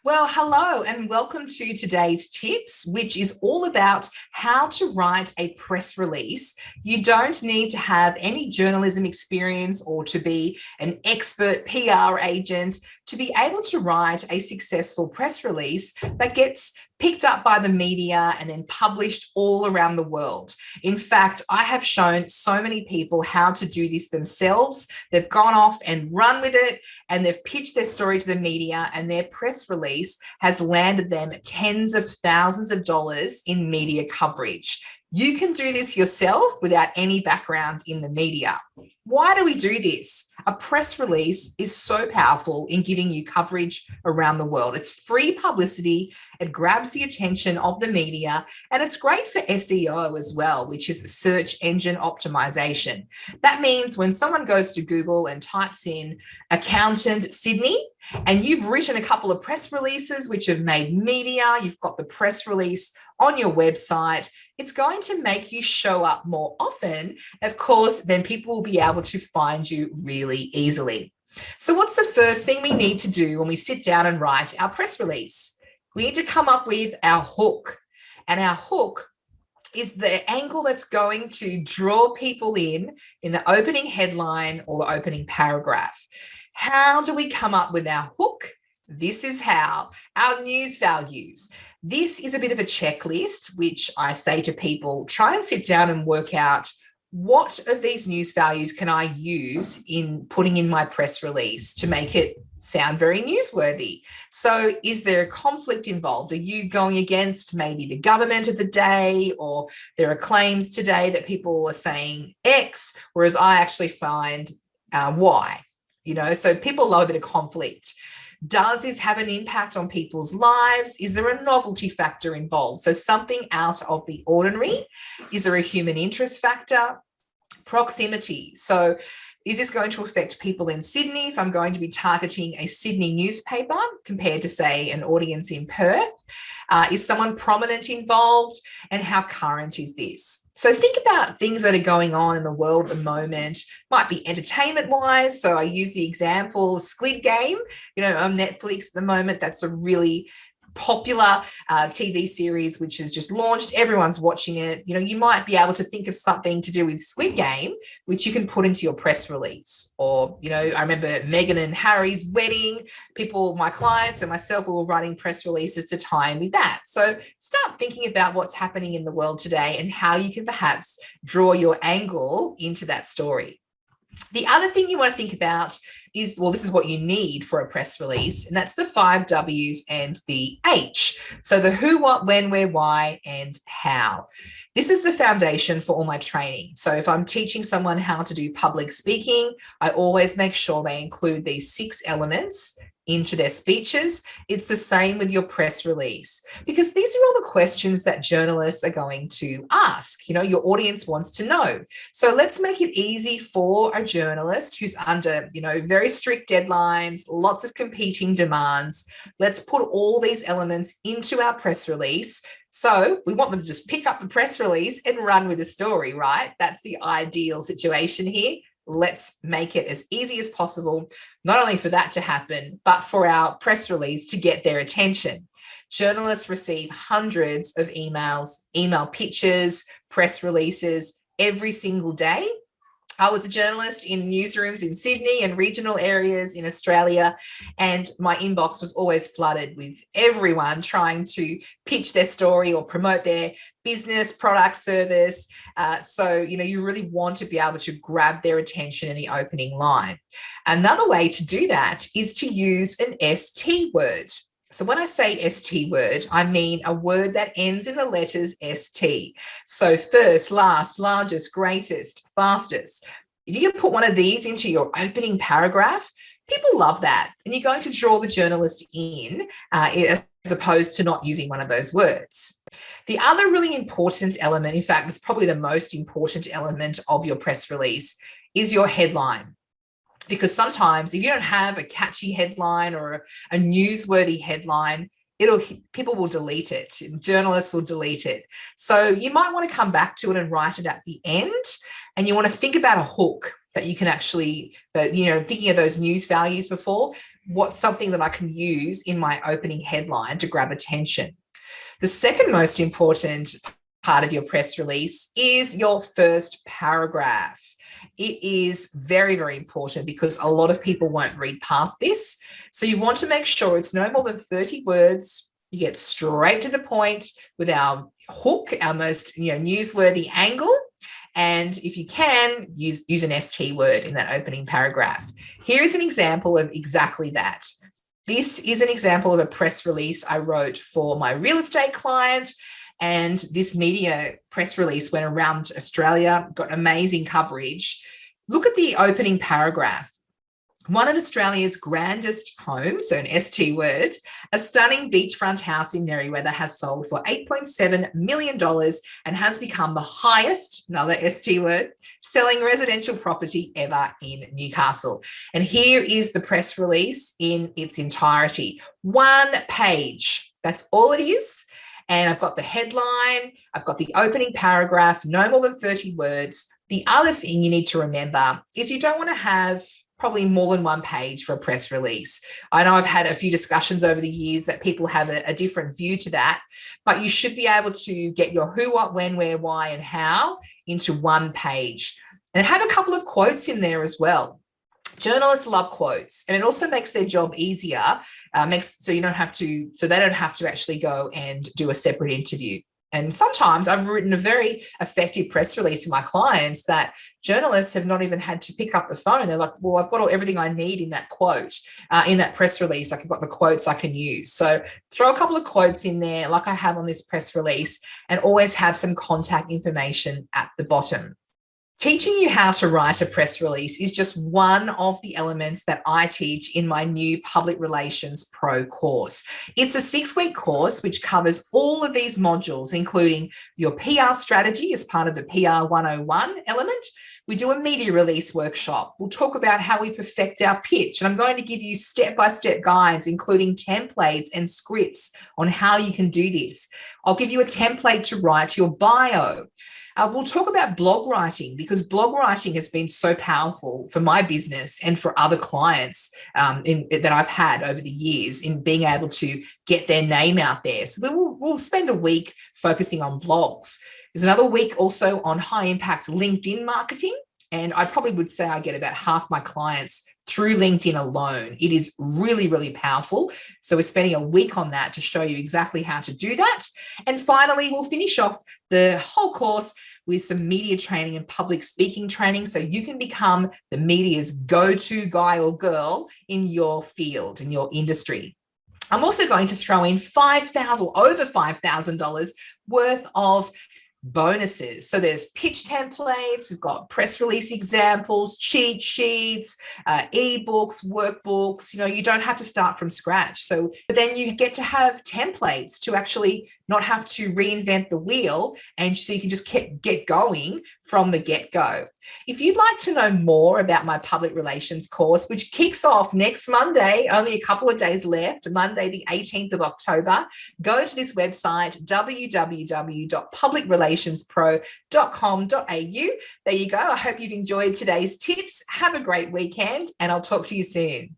Well, hello and welcome to today's tips, which is all about how to write a press release. You don't need to have any journalism experience or to be an expert PR agent to be able to write a successful press release that gets picked up by the media and then published all around the world. In fact, I have shown so many people how to do this themselves. They've gone off and run with it and they've pitched their story to the media, and their press release has landed them tens of thousands of dollars in media coverage. You can do this yourself without any background in the media. Why do we do this? A press release is so powerful in giving you coverage around the world. It's free publicity, it grabs the attention of the media, and it's great for SEO as well, which is search engine optimization. That means when someone goes to Google and types in accountant Sydney, and you've written a couple of press releases which have made media, you've got the press release on your website, it's going to make you show up more often. Of course, then people will be able to find you really easily. So what's the first thing we need to do when we sit down and write our press release? We need to come up with our hook. And our hook is the angle that's going to draw people in the opening headline or the opening paragraph. How do we come up with our hook? This is how. Our news values. This is a bit of a checklist, which I say to people, try and sit down and work out what of these news values can I use in putting in my press release to make it sound very newsworthy. So is there a conflict involved? Are you going against maybe the government of the day, or there are claims today that people are saying X, whereas I actually find Y? So people love a bit of conflict. Does this have an impact on people's lives? Is there a novelty factor involved? So something out of the ordinary. Is there a human interest factor? Proximity. So is this going to affect people in Sydney if I'm going to be targeting a Sydney newspaper compared to, say, an audience in Perth? Is someone prominent involved? And how current is this? So think about things that are going on in the world at the moment. Might be entertainment-wise. So I use the example of Squid Game, on Netflix at the moment. That's a really popular TV series which has just launched. Everyone's watching it. You might be able to think of something to do with Squid Game which you can put into your press release. Or I remember Meghan and Harry's wedding. People, my clients and myself, were writing press releases to tie in with that. So start thinking about what's happening in the world today and how you can perhaps draw your angle into that story. The other thing you want to think about is, this is what you need for a press release, and that's the 5 W's and the H. So the who, what, when, where, why, and how. This is the foundation for all my training. So if I'm teaching someone how to do public speaking, I always make sure they include these 6 elements into their speeches. It's the same with your press release, because these are all the questions that journalists are going to ask. Your audience wants to know. So let's make it easy for a journalist who's under, very strict deadlines, lots of competing demands. Let's put all these elements into our press release. So we want them to just pick up the press release and run with the story, right? That's the ideal situation here. Let's make it as easy as possible, not only for that to happen, but for our press release to get their attention. Journalists receive hundreds of emails, email pitches, press releases every single day. I was a journalist in newsrooms in Sydney and regional areas in Australia, and my inbox was always flooded with everyone trying to pitch their story or promote their business, product, service. So you really want to be able to grab their attention in the opening line. Another way to do that is to use an ST word. So when I say ST word, I mean a word that ends in the letters ST. So first, last, largest, greatest, fastest. If you can put one of these into your opening paragraph, people love that. And you're going to draw the journalist in as opposed to not using one of those words. The other really important element, in fact, it's probably the most important element of your press release, is your headline. Because sometimes if you don't have a catchy headline or a newsworthy headline, people will delete it. Journalists will delete it. So you might want to come back to it and write it at the end. And you want to think about a hook that you can actually, thinking of those news values before, what's something that I can use in my opening headline to grab attention. The second most important part of your press release is your first paragraph. It is very, very important because a lot of people won't read past this. So you want to make sure it's no more than 30 words. You get straight to the point with our hook, our most newsworthy angle. And if you can, use an ST word in that opening paragraph. Here is an example of exactly that. This is an example of a press release I wrote for my real estate client. And this media press release went around Australia, got amazing coverage. Look at the opening paragraph. One of Australia's grandest homes, so an ST word, a stunning beachfront house in Merewether has sold for $8.7 million and has become the highest, another ST word, selling residential property ever in Newcastle. And here is the press release in its entirety. 1 page. That's all it is. And I've got the headline, I've got the opening paragraph, no more than 30 words. The other thing you need to remember is you don't want to have probably more than 1 page for a press release. I know I've had a few discussions over the years that people have a different view to that, but you should be able to get your who, what, when, where, why, and how into 1 page. And have a couple of quotes in there as well. Journalists love quotes, and it also makes their job easier, so they don't have to actually go and do a separate interview. And sometimes I've written a very effective press release to my clients that journalists have not even had to pick up the phone. They're like, well, I've got everything I need in that quote, in that press release. Like, I've got the quotes I can use. So throw a couple of quotes in there like I have on this press release, and always have some contact information at the bottom. Teaching you how to write a press release is just one of the elements that I teach in my new Public Relations Pro course. It's a 6-week course which covers all of these modules, including your PR strategy as part of the PR 101 element. We do a media release workshop. We'll talk about how we perfect our pitch, and I'm going to give you step-by-step guides, including templates and scripts on how you can do this. I'll give you a template to write your bio. We'll talk about blog writing, because blog writing has been so powerful for my business and for other clients that I've had over the years in being able to get their name out there. So we'll spend a week focusing on blogs. There's another week also on high impact LinkedIn marketing. And I probably would say I get about half my clients through LinkedIn alone. It is really, really powerful. So we're spending a week on that to show you exactly how to do that. And finally, we'll finish off the whole course with some media training and public speaking training, so you can become the media's go-to guy or girl in your field, in your industry. I'm also going to throw in over $5,000 worth of bonuses. So there's pitch templates, we've got press release examples, cheat sheets, ebooks, workbooks. You don't have to start from scratch. But then you get to have templates to actually not have to reinvent the wheel, and so you can just get going from the get-go. If you'd like to know more about my public relations course, which kicks off next Monday, only a couple of days left, Monday the 18th of October, go to this website, www.publicrelationspro.com.au. There you go. I hope you've enjoyed today's tips. Have a great weekend, and I'll talk to you soon.